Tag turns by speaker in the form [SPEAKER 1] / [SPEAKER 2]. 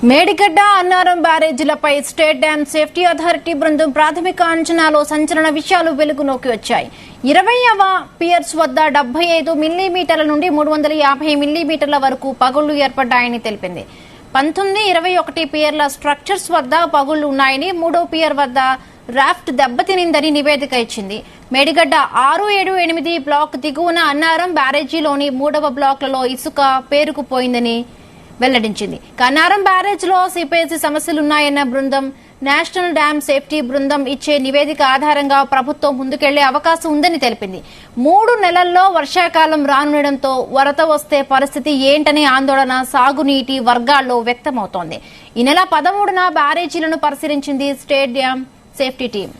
[SPEAKER 1] మేడిగడ్డ అన్నారం బ్యారేజీలపై state dam safety authority బృందం ప్రాథమిక అంచనాలో సంచలన విషయాలు వెలుగులోకి వచ్చాయి. 20వ పియర్స్ వద్ద 75 మిల్లీమీటర్ల నుండి 350 మిల్లీమీటర్ల వరకు పగుళ్లు ఏర్పడ్డాయని తెలిపింది. 19, 21 పియర్ల స్ట్రక్చర్స్ వద్ద పగుళ్లు ఉన్నాయని, 3వ పియర్ వద్ద రాఫ్ట్ దెబ్బతినిందని నివేదిక ఇచ్చింది. మేడిగడ్డ 6, 7, 8 బ్లాక్ దిగువన అన్నారం బ్యారేజీలోని 3వ బ్లాక్లలో ఇసుక పేరుకుపోయిందని వెల్లడించింది. అన్నారం బ్యారేజ్లో సిపేజీ సమస్యలున్నాయన్న బృందం, నేషనల్ డ్యామ్ సేఫ్టీ బృందం ఇచ్చే నివేదిక ఆధారంగా ప్రభుత్వం ముందుకెళ్లే అవకాశం ఉందని తెలిపింది. 3 నెలల్లో వర్షాకాలం రానుండటంతో వరద వస్తే పరిస్థితి ఏంటనే ఆందోళన సాగునీటి వర్గాల్లో వ్యక్తమవుతోంది. ఈ నెల 13న బ్యారేజీలను పరిశీలించింది స్టేట్ డ్యామ్ సేఫ్టీ టీం.